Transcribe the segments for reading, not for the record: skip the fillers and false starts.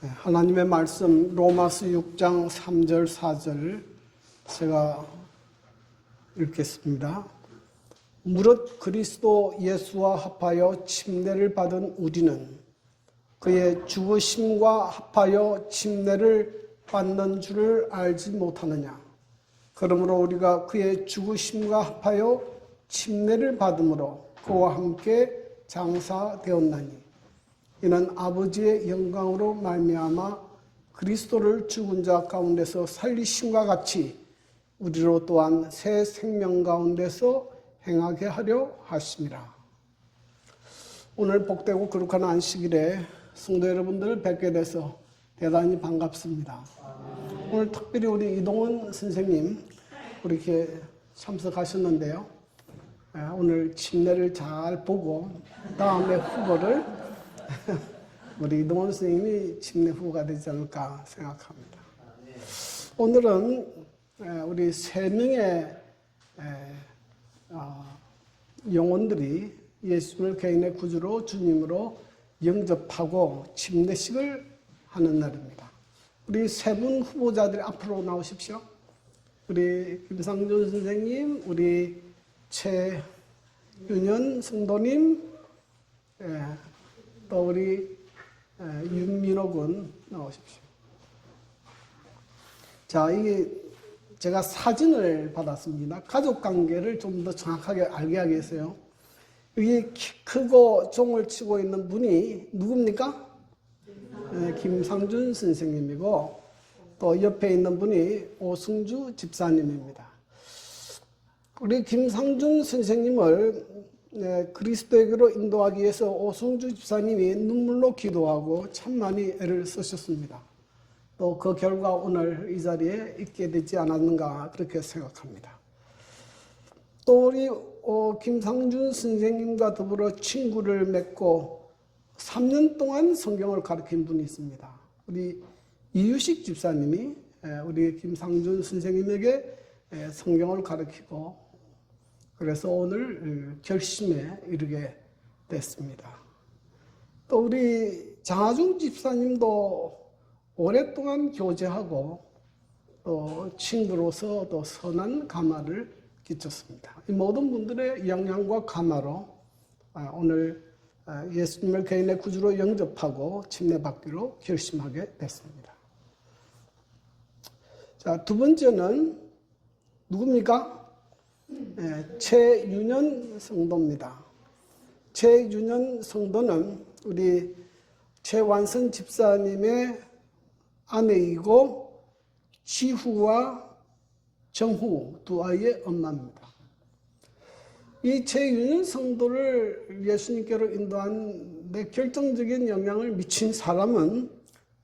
하나님의 말씀 로마서 6장 3절 4절 제가 읽겠습니다. 무릇 그리스도 예수와 합하여 침례를 받은 우리는 그의 죽으심과 합하여 침례를 받는 줄을 알지 못하느냐. 그러므로 우리가 그의 죽으심과 합하여 침례를 받음으로 그와 함께 장사되었나니 이는 아버지의 영광으로 말미암아 그리스도를 죽은 자 가운데서 살리심과 같이 우리로 또한 새 생명 가운데서 행하게 하려 하심이라. 오늘 복되고 거룩한 안식일에 성도 여러분들을 뵙게 돼서 대단히 반갑습니다. 오늘 특별히 우리 이동원 선생님 이렇게 참석하셨는데요. 오늘 침례를 잘 보고 다음에 후보를 우리 이동원 선생님이 침례 후보가 되지 않을까 생각합니다. 오늘은 우리 세 명의 영혼들이 예수님을 개인의 구주로 주님으로 영접하고 침례식을 하는 날입니다. 우리 세 분 후보자들이 앞으로 나오십시오. 우리 김상준 선생님, 우리 최윤현 성도님, 또 우리 윤민호 군 나오십시오. 자, 이게 제가 사진을 받았습니다. 가족 관계를 좀 더 정확하게 알게 하기 위해서요. 여기 키 크고 종을 치고 있는 분이 누굽니까? 김상준 선생님이고 또 옆에 있는 분이 오승주 집사님입니다. 우리 김상준 선생님을 그리스도에게로 인도하기 위해서 오승주 집사님이 눈물로 기도하고 참 많이 애를 쓰셨습니다. 또 그 결과 오늘 이 자리에 있게 되지 않았는가 그렇게 생각합니다. 또 우리 김상준 선생님과 더불어 친구를 맺고 3년 동안 성경을 가르친 분이 있습니다. 우리 이유식 집사님이 우리 김상준 선생님에게 성경을 가르치고 그래서 오늘 결심에 이르게 됐습니다. 또 우리 장하중 집사님도 오랫동안 교제하고 또 친구로서 또 선한 감화를 끼쳤습니다. 이 모든 분들의 영향과 감화로 오늘 예수님을 개인의 구주로 영접하고 침례받기로 결심하게 됐습니다. 자, 두 번째는 누굽니까? 최윤현 성도입니다. 최윤현 성도는 우리 최완선 집사님의 아내이고 지후와 정후 두 아이의 엄마입니다. 이 최윤현 성도를 예수님께로 인도한 데 결정적인 영향을 미친 사람은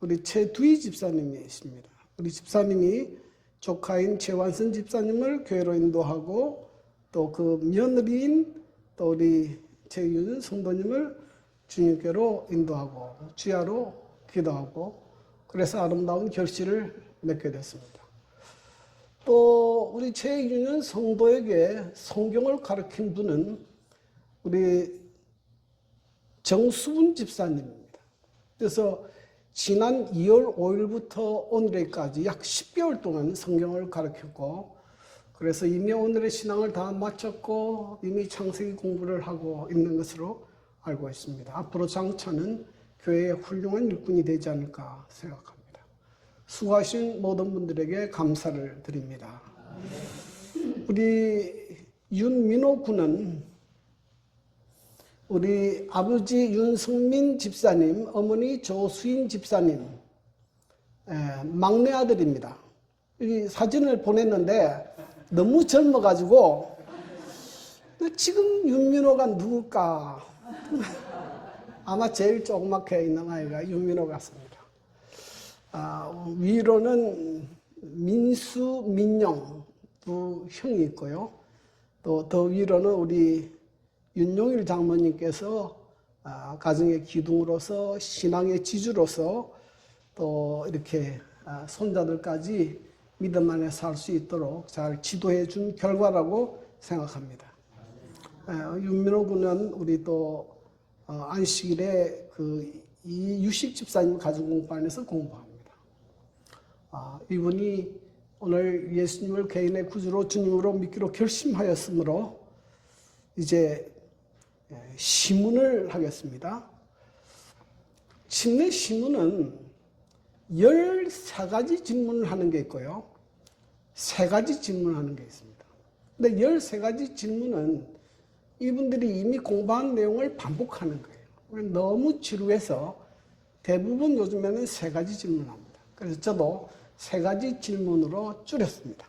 우리 최두희 집사님이십니다. 우리 집사님이 조카인 최완선 집사님을 교회로 인도하고 또 그 며느리인 또 우리 최윤현 성도님을 주님께로 인도하고 주야로 기도하고 그래서 아름다운 결실을 맺게 됐습니다. 또 우리 최윤현 성도에게 성경을 가르친 분은 우리 정수분 집사님입니다. 그래서 지난 2월 5일부터 오늘까지 약 10개월 동안 성경을 가르쳤고 그래서 이미 오늘의 신앙을 다 마쳤고 이미 창세기 공부를 하고 있는 것으로 알고 있습니다. 앞으로 장차는 교회의 훌륭한 일꾼이 되지 않을까 생각합니다. 수고하신 모든 분들에게 감사를 드립니다. 우리 윤민호 군은 우리 아버지 윤성민 집사님, 어머니 조수인 집사님 막내 아들입니다. 이 사진을 보냈는데 너무 젊어가지고 지금 윤민호가 누굴까? 아마 제일 조그맣게 있는 아이가 윤민호 같습니다. 위로는 민수, 민영 두 형이 있고요. 또 더 위로는 우리 윤용일 장모님께서 가정의 기둥으로서 신앙의 지주로서 또 이렇게 손자들까지 믿음 안에 살 수 있도록 잘 지도해 준 결과라고 생각합니다. 윤민호 군은 우리 또 안식일에 그 이 유식 집사님 가정 공부안에서 공부합니다. 이분이 오늘 예수님을 개인의 구주로 주님으로 믿기로 결심하였으므로 이제 시문을 하겠습니다. 침례 시문은 13가지 질문을 하는 게 있고요. 3가지 질문을 하는 게 있습니다. 근데 13가지 질문은 이분들이 이미 공부한 내용을 반복하는 거예요. 너무 지루해서 대부분 요즘에는 3가지 질문을 합니다. 그래서 저도 3가지 질문으로 줄였습니다.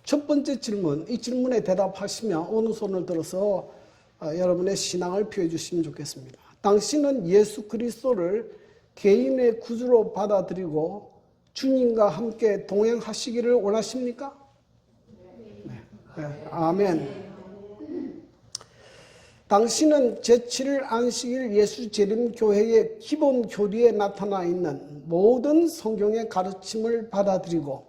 첫 번째 질문, 이 질문에 대답하시면 어느 손을 들어서 여러분의 신앙을 표해 주시면 좋겠습니다. 당신은 예수 그리스도를 개인의 구주로 받아들이고 주님과 함께 동행하시기를 원하십니까? 네. 아멘. 당신은 제7일 안식일 예수 재림 교회의 기본 교리에 나타나 있는 모든 성경의 가르침을 받아들이고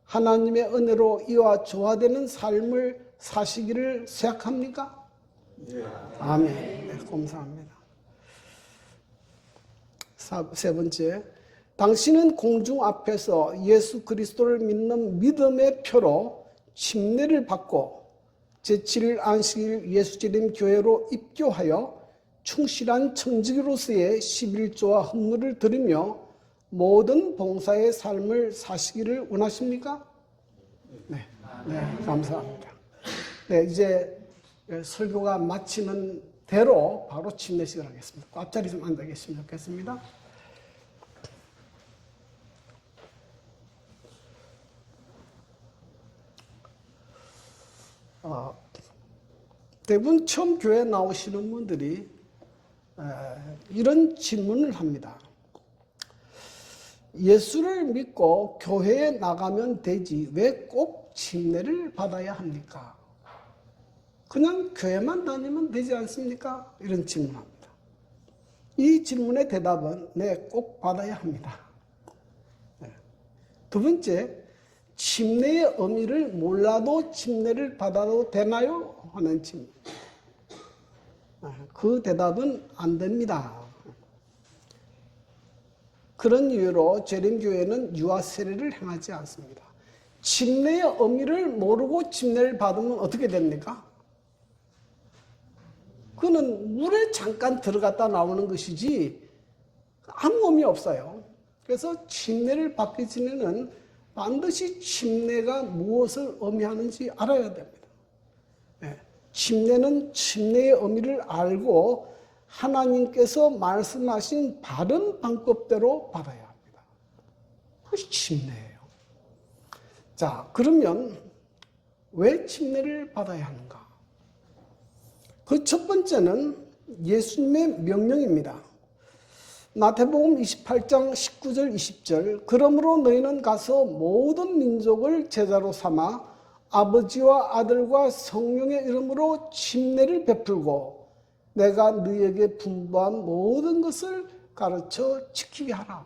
하나님의 은혜로 이와 조화되는 삶을 사시기를 생각합니까? 네. 아멘. 네, 감사합니다. 세 번째, 당신은 공중 앞에서 예수 그리스도를 믿는 믿음의 표로 침례를 받고 제7일 안식일 예수재림 교회로 입교하여 충실한 청지기로서의 11조와 헌물을 드리며 모든 봉사의 삶을 사시기를 원하십니까? 네, 감사합니다. 네, 이제 설교가 마치는 대로 바로 침례식을 하겠습니다. 앞자리 좀 앉아 계시면 좋겠습니다. 대부분 처음 교회 나오시는 분들이 이런 질문을 합니다. 예수를 믿고 교회에 나가면 되지 왜 꼭 침례를 받아야 합니까? 그냥 교회만 다니면 되지 않습니까? 이런 질문합니다. 이 질문의 대답은 네, 꼭 받아야 합니다. 두 번째, 침례의 의미를 몰라도 침례를 받아도 되나요? 하는 질문. 그 대답은 안 됩니다. 그런 이유로 재림교회는 유아 세례를 행하지 않습니다. 침례의 의미를 모르고 침례를 받으면 어떻게 됩니까? 그는 물에 잠깐 들어갔다 나오는 것이지 아무 의미 없어요. 그래서 침례를 받기 전에는 반드시 침례가 무엇을 의미하는지 알아야 됩니다. 침례는 침례의 의미를 알고 하나님께서 말씀하신 바른 방법대로 받아야 합니다. 그것이 침례예요. 자, 그러면 왜 침례를 받아야 하는가? 그 첫 번째는 예수님의 명령입니다. 마태복음 28장 19절 20절 그러므로 너희는 가서 모든 민족을 제자로 삼아 아버지와 아들과 성령의 이름으로 침례를 베풀고 내가 너희에게 분부한 모든 것을 가르쳐 지키게 하라.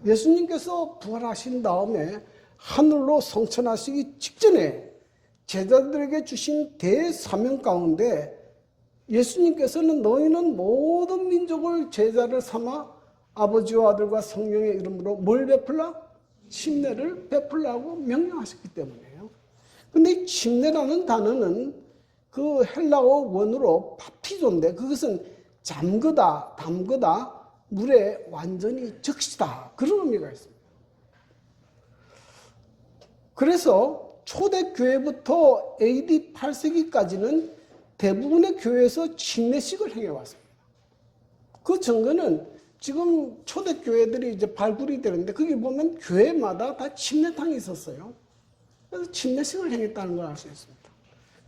예수님께서 부활하신 다음에 하늘로 성천하시기 직전에 제자들에게 주신 대사명 가운데 예수님께서는 너희는 모든 민족을 제자를 삼아 아버지와 아들과 성령의 이름으로 뭘 베풀라? 침례를 베풀라고 명령하셨기 때문이에요. 근데 이 침례라는 단어는 그 헬라어 원어로 바피조인데 그것은 잠그다, 담그다, 물에 완전히 적시다 그런 의미가 있습니다. 그래서 초대교회부터 AD 8세기까지는 대부분의 교회에서 침례식을 행해왔습니다. 그 증거는 지금 초대교회들이 이제 발굴이 되는데 거기 보면 교회마다 다 침례탕이 있었어요. 그래서 침례식을 행했다는 걸 알 수 있습니다.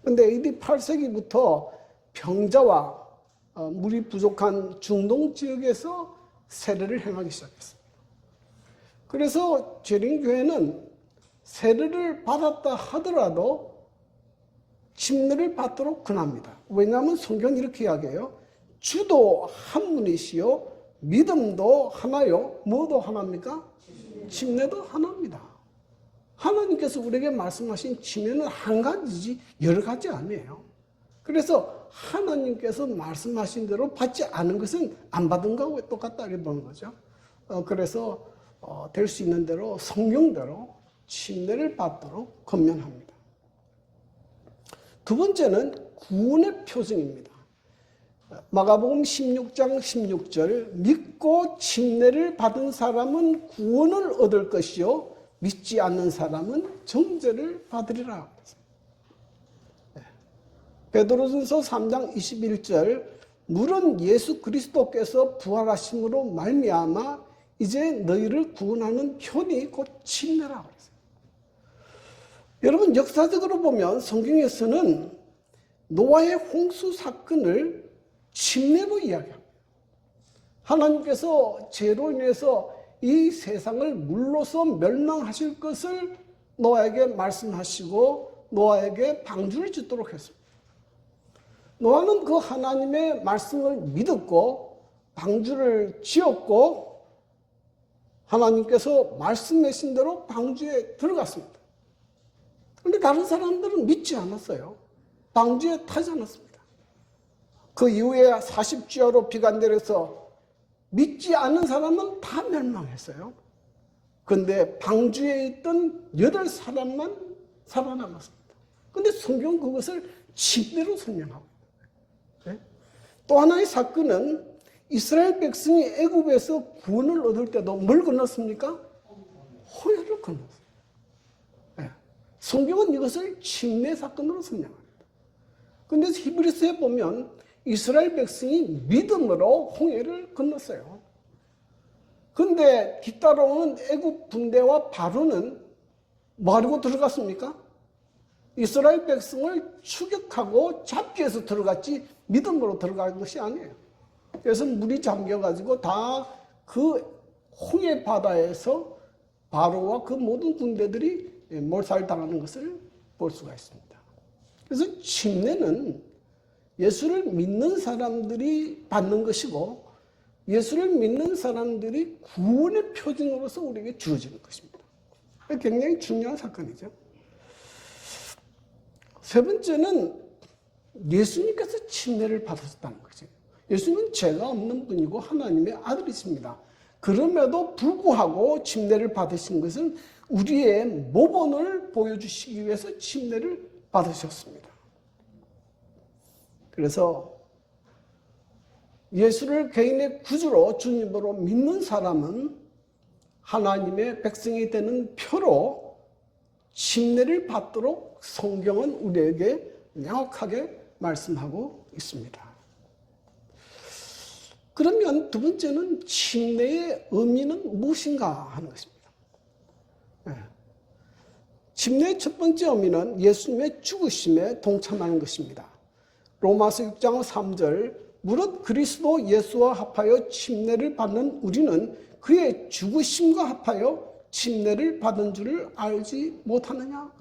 그런데 AD 8세기부터 병자와 물이 부족한 중동 지역에서 세례를 행하기 시작했습니다. 그래서 재림교회는 세례를 받았다 하더라도 침례를 받도록 권합니다. 왜냐하면 성경이 이렇게 이야기해요. 주도 한 분이시요 믿음도 하나요. 뭐도 하나입니까? 침례도 하나입니다. 하나님께서 우리에게 말씀하신 침례는 한 가지지 여러 가지 아니에요. 그래서 하나님께서 말씀하신 대로 받지 않은 것은 안 받은 거하고 똑같다 이렇게 보는 거죠. 그래서 될 수 있는 대로 성경대로 침례를 받도록 권면합니다. 두 번째는 구원의 표징입니다. 마가복음 16장 16절 믿고 침례를 받은 사람은 구원을 얻을 것이요 믿지 않는 사람은 정죄를 받으리라. 베드로전서 3장 21절 물은 예수 그리스도께서 부활하심으로 말미암아 이제 너희를 구원하는 편이 곧 침례라. 여러분 역사적으로 보면 성경에서는 노아의 홍수 사건을 침례로 이야기합니다. 하나님께서 죄로 인해서 이 세상을 물로서 멸망하실 것을 노아에게 말씀하시고 노아에게 방주를 짓도록 했습니다. 노아는 그 하나님의 말씀을 믿었고 방주를 지었고 하나님께서 말씀하신 대로 방주에 들어갔습니다. 그런데 다른 사람들은 믿지 않았어요. 방주에 타지 않았습니다. 그 이후에 40주야로 비가 내려서 믿지 않은 사람은 다 멸망했어요. 그런데 방주에 있던 8사람만 살아남았습니다. 그런데 성경은 그것을 침례로 설명하고 있어요. 또 하나의 사건은 이스라엘 백성이 애굽에서 구원을 얻을 때도 뭘 건넜습니까? 홍해를 건넜어요. 성경은 이것을 침례 사건으로 설명합니다. 그런데 히브리서에 보면 이스라엘 백성이 믿음으로 홍해를 건넜어요. 그런데 뒤따라오는 애굽 군대와 바로는 뭐 하려고 들어갔습니까? 이스라엘 백성을 추격하고 잡기 위해서 들어갔지 믿음으로 들어간 것이 아니에요. 그래서 물이 잠겨가지고 다 그 홍해 바다에서 바로와 그 모든 군대들이 몰살당하는 것을 볼 수가 있습니다. 그래서 침례는 예수를 믿는 사람들이 받는 것이고 예수를 믿는 사람들이 구원의 표징으로서 우리에게 주어지는 것입니다. 굉장히 중요한 사건이죠. 세 번째는 예수님께서 침례를 받으셨다는 거죠. 예수님은 죄가 없는 분이고 하나님의 아들이십니다. 그럼에도 불구하고 침례를 받으신 것은 우리의 모본을 보여주시기 위해서 침례를 받으셨습니다. 그래서 예수를 개인의 구주로 주님으로 믿는 사람은 하나님의 백성이 되는 표로 침례를 받도록 성경은 우리에게 명확하게 말씀하고 있습니다. 그러면 두 번째는 침례의 의미는 무엇인가 하는 것입니다. 침례의 첫 번째 의미는 예수님의 죽으심에 동참하는 것입니다. 로마서 6장 3절 무릇 그리스도 예수와 합하여 침례를 받는 우리는 그의 죽으심과 합하여 침례를 받은 줄을 알지 못하느냐.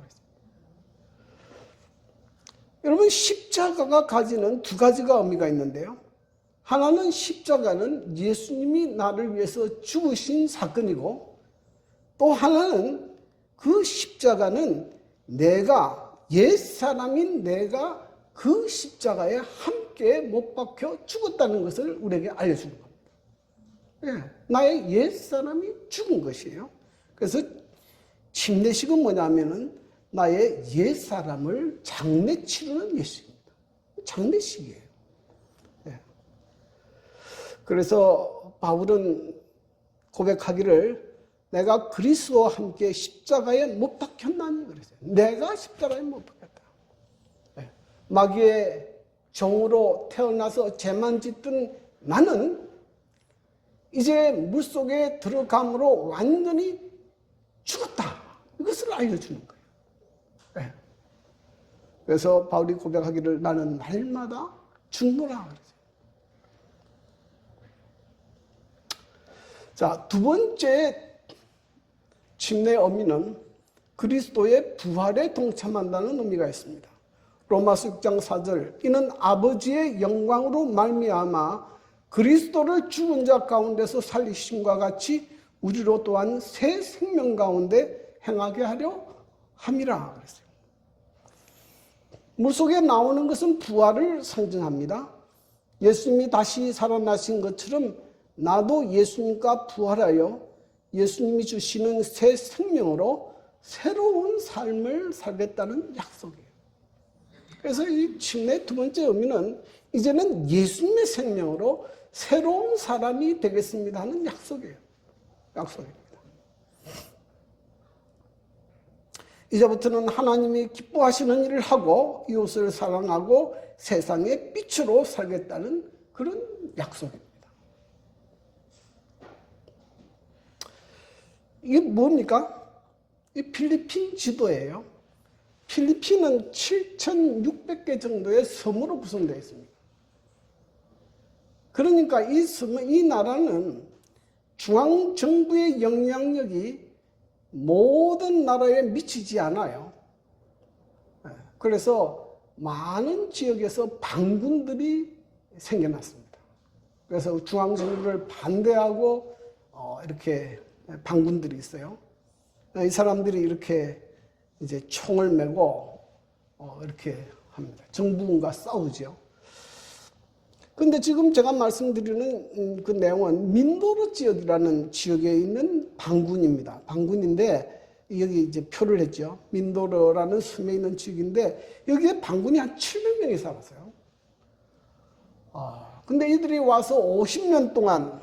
여러분 십자가가 가지는 두 가지가 의미가 있는데요. 하나는 십자가는 예수님이 나를 위해서 죽으신 사건이고 또 하나는 그 십자가는 내가 옛사람인 내가 그 십자가에 함께 못 박혀 죽었다는 것을 우리에게 알려주는 겁니다. 나의 옛사람이 죽은 것이에요. 그래서 침례식은 뭐냐면은 나의 옛사람을 장례 치르는 예식입니다. 장례식이에요. 그래서 바울은 고백하기를 내가 그리스도와 함께 십자가에 못 박혔나니 그랬어요. 내가 십자가에 못 박혔다. 마귀의 종으로 태어나서 죄만 짓던 나는 이제 물속에 들어감으로 완전히 죽었다. 이것을 알려주는 거예요. 그래서 바울이 고백하기를 나는 날마다 죽노라 그랬어요. 자, 두 번째 침례의 의미는 그리스도의 부활에 동참한다는 의미가 있습니다. 로마서 6장 4절 이는 아버지의 영광으로 말미암아 그리스도를 죽은 자 가운데서 살리심과 같이 우리로 또한 새 생명 가운데 행하게 하려 함이라 그랬어요. 물속에 나오는 것은 부활을 상징합니다. 예수님이 다시 살아나신 것처럼 나도 예수님과 부활하여 예수님이 주시는 새 생명으로 새로운 삶을 살겠다는 약속이에요. 그래서 이 침례의 두 번째 의미는 이제는 예수님의 생명으로 새로운 사람이 되겠습니다 하는 약속이에요. 약속입니다. 이제부터는 하나님이 기뻐하시는 일을 하고 이웃을 사랑하고 세상의 빛으로 살겠다는 그런 약속입니다. 이게 뭡니까? 이 필리핀 지도예요. 필리핀은 7,600개 정도의 섬으로 구성되어 있습니다. 그러니까 이 나라는 중앙정부의 영향력이 모든 나라에 미치지 않아요. 그래서 많은 지역에서 반군들이 생겨났습니다. 그래서 중앙정부를 반대하고 이렇게 반군들이 있어요. 이 사람들이 이렇게 이제 총을 메고 이렇게 합니다. 정부군과 싸우죠. 근데 지금 제가 말씀드리는 그 내용은 민도르 지역이라는 지역에 있는 반군입니다. 반군인데 여기 이제 표를 했죠. 민도르라는 섬에 있는 지역인데 여기에 반군이 한 700명이 살았어요. 근데 이들이 와서 50년 동안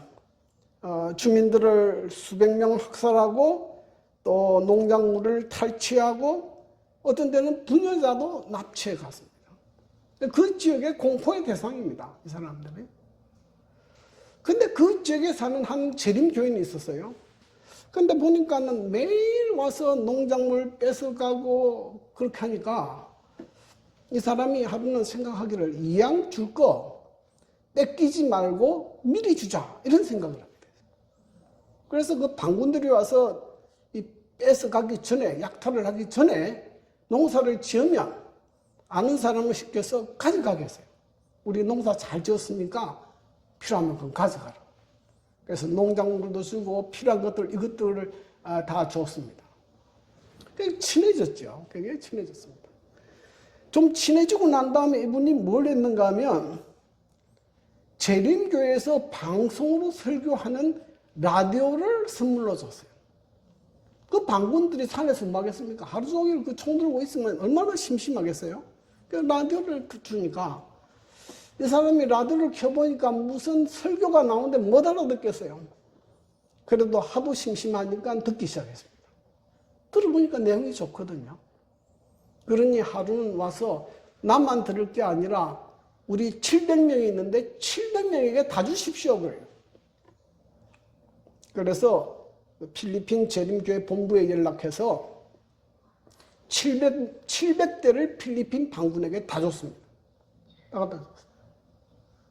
주민들을 수백 명 학살하고 또 농작물을 탈취하고 어떤 데는 부녀자도 납치해 갔습니다. 그 지역의 공포의 대상입니다. 이 사람들이. 근데 그 지역에 사는 한 재림 교인이 있었어요. 근데 보니까는 매일 와서 농작물 뺏어가고 그렇게 하니까 이 사람이 하루는 생각하기를 이왕 줄 거 뺏기지 말고 미리 주자 이런 생각을 합니다. 그래서 그 반군들이 와서 이 뺏어가기 전에 약탈을 하기 전에 농사를 지으면 아는 사람을 시켜서 가져가게 했어요. 우리 농사 잘 지었으니까 필요하면 그건 가져가라. 그래서 농작물도 주고 필요한 것들 이것들을 다 줬습니다. 굉장히 친해졌죠. 굉장히 친해졌습니다. 좀 친해지고 난 다음에 이분이 뭘 했는가 하면 재림교회에서 방송으로 설교하는 라디오를 선물로 줬어요. 그 반군들이 산에서 뭐 하겠습니까? 하루 종일 그 총 들고 있으면 얼마나 심심하겠어요? 그 라디오를 주니까 이 사람이 라디오를 켜보니까 무슨 설교가 나오는데 못 알아듣겠어요. 그래도 하도 심심하니까 듣기 시작했습니다. 들어보니까 내용이 좋거든요. 그러니 하루는 와서 나만 들을 게 아니라 우리 700명이 있는데 700명에게 다 주십시오 그래요. 그래서 필리핀 재림교회 본부에 연락해서 700대를 필리핀 반군에게 다 줬습니다.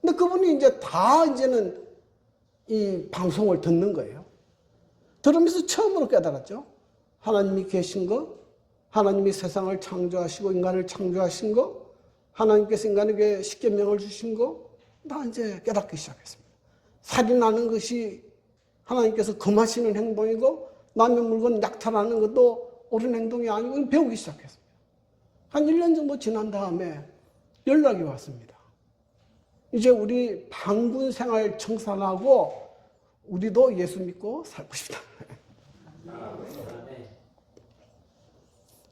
근데 그분이 이제 이제는 이 방송을 듣는 거예요. 들으면서 처음으로 깨달았죠. 하나님이 계신 거, 하나님이 세상을 창조하시고 인간을 창조하신 거, 하나님께서 인간에게 십계명을 주신 거, 다 이제 깨닫기 시작했습니다. 살인하는 것이 하나님께서 금하시는 행동이고 남의 물건 약탈하는 것도 옳은 행동이 아니고 배우기 시작했습니다. 한 1년 정도 지난 다음에 연락이 왔습니다. 이제 우리 반군 생활 청산하고 우리도 예수 믿고 살고 싶다.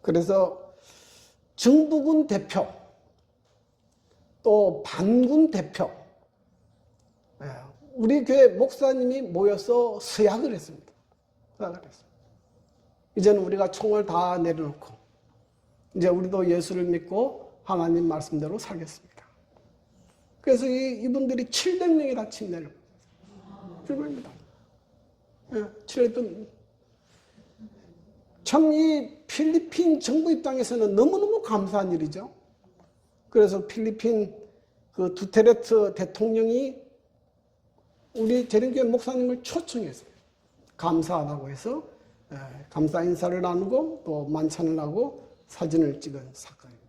그래서 정부군 대표 또 반군 대표 우리 교회 목사님이 모여서 서약을 했습니다. 서약을 했습니다. 이제는 우리가 총을 다 내려놓고 이제 우리도 예수를 믿고 하나님 말씀대로 살겠습니다. 그래서 이분들이 700명이 다 침례를 받았습니다. 700명. 참 이 필리핀 정부 입장에서는 너무너무 감사한 일이죠. 그래서 필리핀 그 두테르테 대통령이 우리 재림교회 목사님을 초청했어요. 감사하다고 해서 감사 인사를 나누고 또 만찬을 하고 사진을 찍은 사건입니다.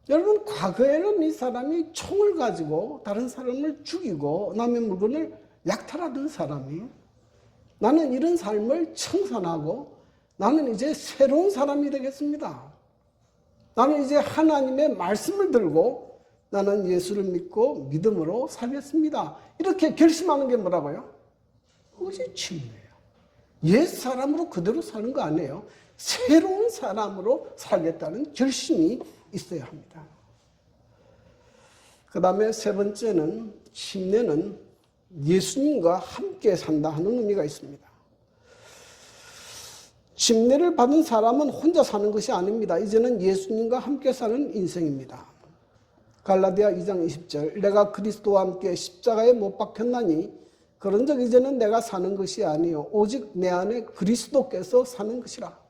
여러분, 과거에는 이 사람이 총을 가지고 다른 사람을 죽이고 남의 물건을 약탈하던 사람이 나는 이런 삶을 청산하고 나는 이제 새로운 사람이 되겠습니다. 나는 이제 하나님의 말씀을 들고 나는 예수를 믿고 믿음으로 살겠습니다. 이렇게 결심하는 게 뭐라고요? 그것이 침례예요. 옛 사람으로 그대로 사는 거 아니에요. 새로운 사람으로 살겠다는 결심이 있어야 합니다. 그 다음에 세 번째는 침례는 예수님과 함께 산다 하는 의미가 있습니다. 침례를 받은 사람은 혼자 사는 것이 아닙니다. 이제는 예수님과 함께 사는 인생입니다. 갈라디아 2장 20절 내가 그리스도와 함께 십자가에 못 박혔나니 그런즉 이제는 내가 사는 것이 아니요 오직 내 안에 그리스도께서 사는 것이라.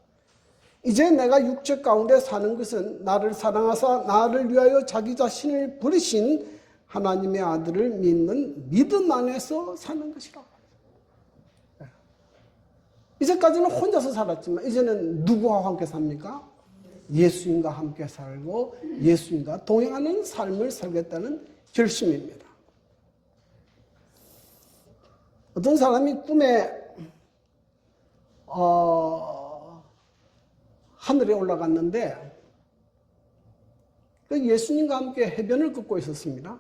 이제 내가 육체 가운데 사는 것은 나를 사랑하사 나를 위하여 자기 자신을 버리신 하나님의 아들을 믿는 믿음 안에서 사는 것이라. 이제까지는 혼자서 살았지만 이제는 누구와 함께 삽니까? 예수님과 함께 살고 예수님과 동행하는 삶을 살겠다는 결심입니다. 어떤 사람이 꿈에 하늘에 올라갔는데 예수님과 함께 해변을 걷고 있었습니다.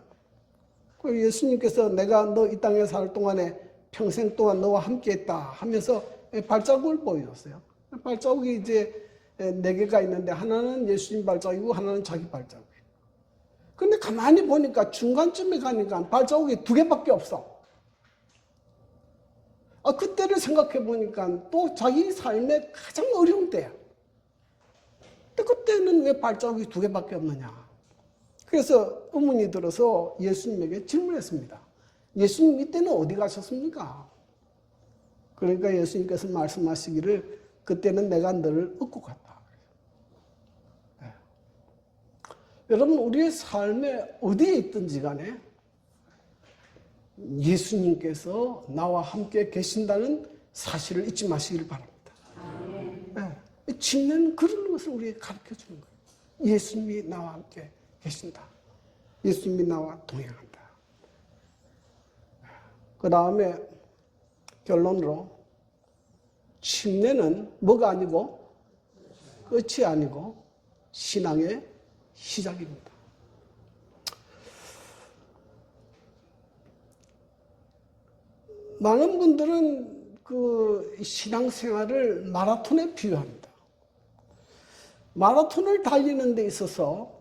예수님께서 내가 너 이 땅에 살 동안에 평생 동안 너와 함께 했다 하면서 발자국을 보여줬어요. 발자국이 이제 4개가 있는데 하나는 예수님 발자국이고 하나는 자기 발자국이에요. 그런데 가만히 보니까 중간쯤에 가니까 발자국이 2개밖에 없어. 그때를 생각해 보니까 또 자기 삶의 가장 어려운 때야. 근데 그때는 왜 발자국이 2개밖에 없느냐. 그래서 의문이 들어서 예수님에게 질문했습니다. 예수님 이때는 어디 가셨습니까? 그러니까 예수님께서 말씀하시기를 그때는 내가 너를 얻고 갔다. 네. 여러분 우리의 삶에 어디에 있든지 간에 예수님께서 나와 함께 계신다는 사실을 잊지 마시길 바랍니다. 네. 침례는 그런 것을 우리에게 가르쳐 주는 거예요. 예수님이 나와 함께 계신다. 예수님이 나와 동행한다. 그 다음에 결론으로 침례는 뭐가 아니고 끝이 아니고 신앙의 시작입니다. 많은 분들은 그 신앙생활을 마라톤에 비유합니다. 마라톤을 달리는 데 있어서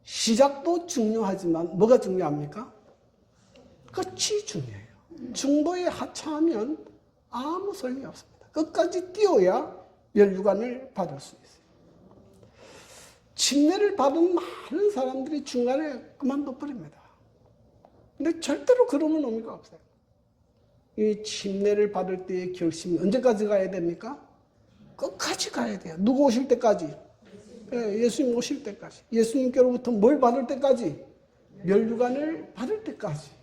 시작도 중요하지만 뭐가 중요합니까? 끝이 중요해요. 중도에 하차하면 아무 소용이 없습니다. 끝까지 뛰어야 멸류관을 받을 수 있어요. 침례를 받은 많은 사람들이 중간에 그만둬 버립니다. 근데 절대로 그러면 의미가 없어요. 이 침례를 받을 때의 결심이 언제까지 가야 됩니까? 끝까지 가야 돼요. 누구 오실 때까지? 예수님 오실 때까지. 예수님께로부터 뭘 받을 때까지? 멸류관을 받을 때까지.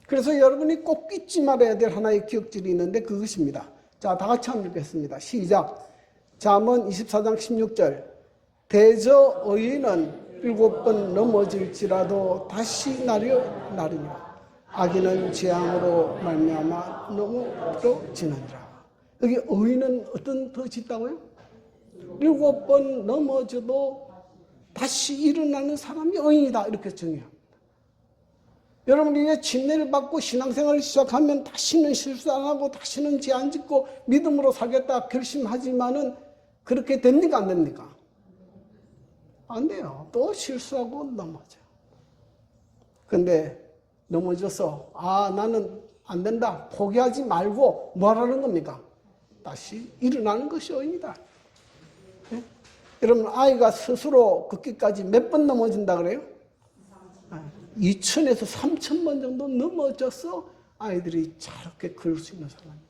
그래서 여러분이 꼭 잊지 말아야 될 하나의 기억들이 있는데 그것입니다. 자, 다 같이 한번 읽겠습니다. 시작. 잠언 24장 16절. 대저 의인은 7번 넘어질지라도 다시 나리라. 악인은 재앙으로 말미암아 넘어지느니라. 여기 의인은 어떤 덫이 있다고요? 7번 넘어져도 다시 일어나는 사람이 의인이다. 이렇게 정의합니다. 여러분이 이제 침례를 받고 신앙생활을 시작하면 다시는 실수 안 하고 다시는 죄 안 짓고 믿음으로 살겠다 결심하지만은 그렇게 됩니까? 안 됩니까? 안 돼요. 또 실수하고 넘어져요. 근데 넘어져서 나는 안 된다. 포기하지 말고 뭐 하라는 겁니까? 다시 일어나는 것이 의인이다. 네? 여러분 아이가 스스로 걷기까지 몇 번 넘어진다 그래요? 2,000에서 3,000번 정도 넘어져서 아이들이 저렇게 걸을 수 있는 사람입니다.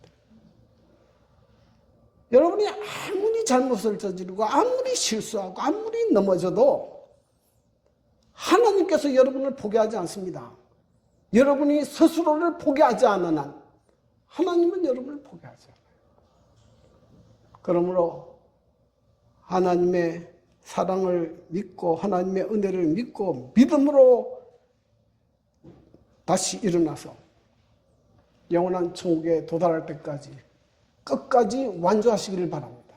여러분이 아무리 잘못을 저지르고 아무리 실수하고 아무리 넘어져도 하나님께서 여러분을 포기하지 않습니다. 여러분이 스스로를 포기하지 않는 한 하나님은 여러분을 포기하지 않아요. 그러므로 하나님의 사랑을 믿고 하나님의 은혜를 믿고 믿음으로 다시 일어나서 영원한 천국에 도달할 때까지 끝까지 완주하시기를 바랍니다.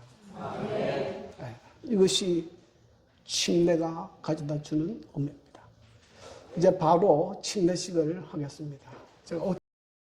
네. 이것이 침례가 가져다 주는 의미입니다. 이제 바로 침례식을 하겠습니다. 제가